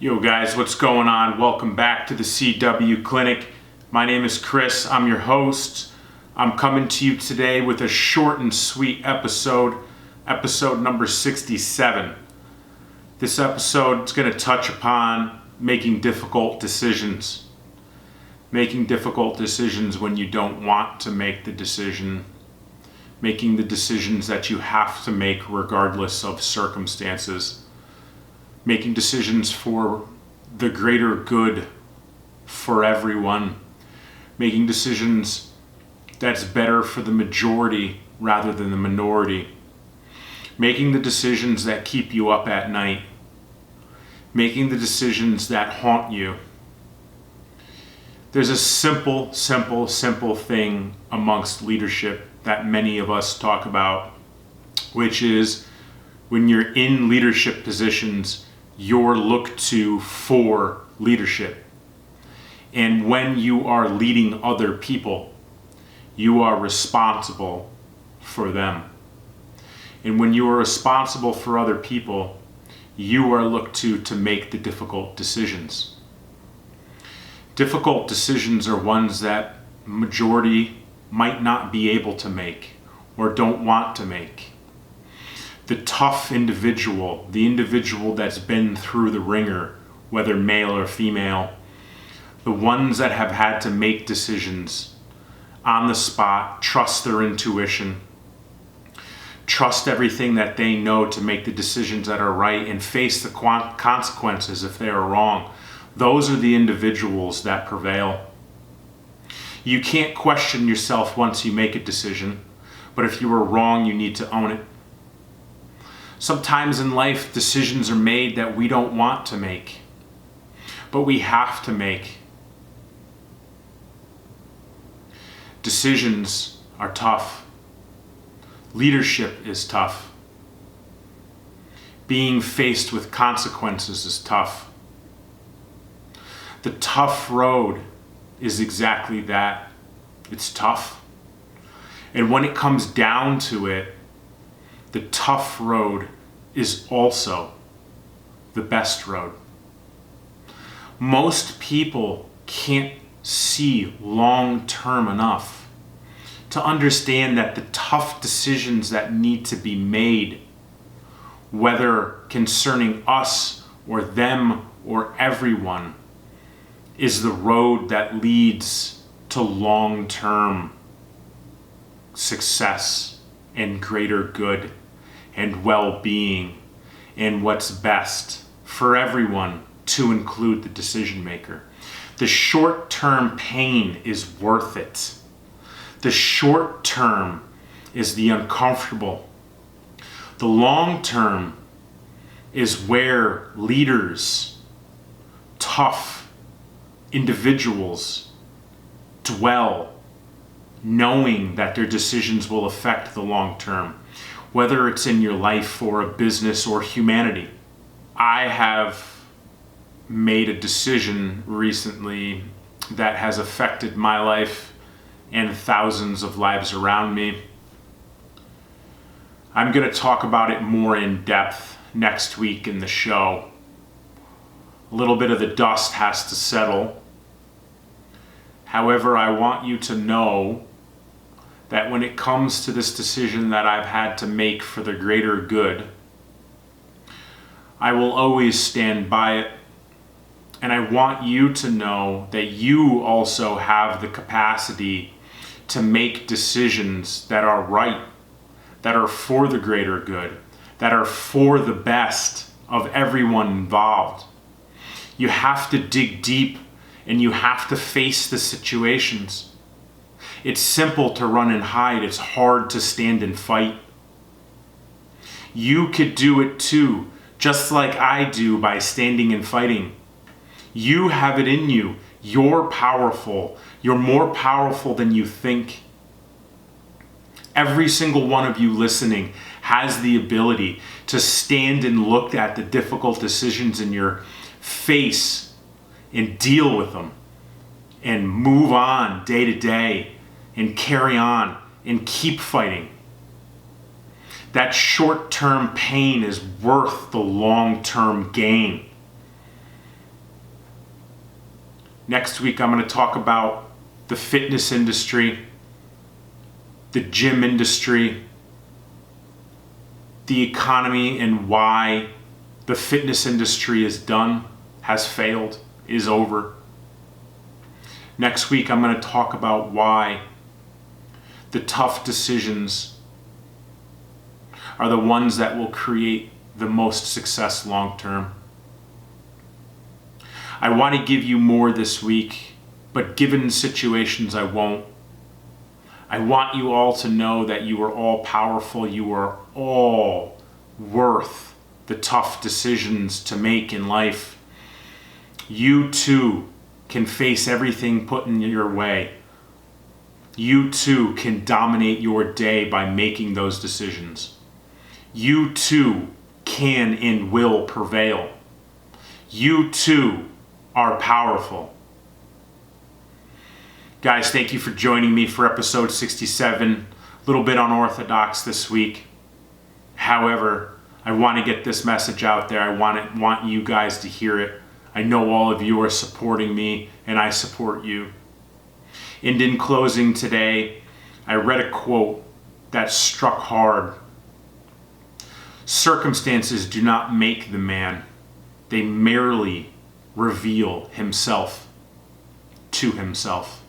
Yo guys, what's going on? Welcome back to the CW Clinic. My name is Chris, I'm your host. I'm coming to you today with a short and sweet episode number 67. This episode is going to touch upon making difficult decisions. Making difficult decisions when you don't want to make the decision. Making the decisions that you have to make regardless of circumstances. Making decisions for the greater good for everyone. Making decisions that's better for the majority rather than the minority. Making the decisions that keep you up at night. Making the decisions that haunt you. There's a simple thing amongst leadership that many of us talk about, which is when you're in leadership positions, you're looked to for leadership. And when you are leading other people, you are responsible for them. And when you are responsible for other people, you are looked to make the difficult decisions. Difficult decisions are ones that majority might not be able to make or don't want to make. The tough individual, the individual that's been through the ringer, whether male or female, the ones that have had to make decisions on the spot, trust their intuition, trust everything that they know to make the decisions that are right and face the consequences if they are wrong. Those are the individuals that prevail. You can't question yourself once you make a decision, but if you were wrong, you need to own it. Sometimes in life, decisions are made that we don't want to make, but we have to make. Decisions are tough. Leadership is tough. Being faced with consequences is tough. The tough road is exactly that. It's tough. And when it comes down to it, the tough road is also the best road. Most people can't see long term enough to understand that the tough decisions that need to be made, whether concerning us or them or everyone, is the road that leads to long-term success and greater good and well-being and what's best for everyone, to include the decision maker. The short-term pain is worth it. The short term is the uncomfortable. The long term is where leaders, tough individuals dwell, knowing that their decisions will affect the long term, whether it's in your life or a business or humanity. I have made a decision recently that has affected my life and thousands of lives around me. I'm going to talk about it more in depth next week in the show. A little bit of the dust has to settle. However, I want you to know that when it comes to this decision that I've had to make for the greater good, I will always stand by it. And I want you to know that you also have the capacity to make decisions that are right, that are for the greater good, that are for the best of everyone involved. You have to dig deep and you have to face the situations. It's simple to run and hide. It's hard to stand and fight. You could do it too, just like I do, by standing and fighting. You have it in you. You're powerful. You're more powerful than you think. Every single one of you listening has the ability to stand and look at the difficult decisions in your face and deal with them and move on day to day and carry on and keep fighting. That short-term pain is worth the long-term gain. Next week, I'm going to talk about the fitness industry, the gym industry, the economy, and why the fitness industry is done, has failed, is over. Next week, I'm going to talk about why the tough decisions are the ones that will create the most success long term. I want to give you more this week, but given situations, I won't. I want you all to know that you are all powerful. You are all worth the tough decisions to make in life. You too can face everything put in your way. You too can dominate your day by making those decisions. You too can and will prevail. You too are powerful. Guys, thank you for joining me for episode 67. A little bit unorthodox this week. However, I want to get this message out there. I want you guys to hear it. I know all of you are supporting me, and I support you. And in closing today, I read a quote that struck hard. Circumstances do not make the man. They merely reveal himself to himself.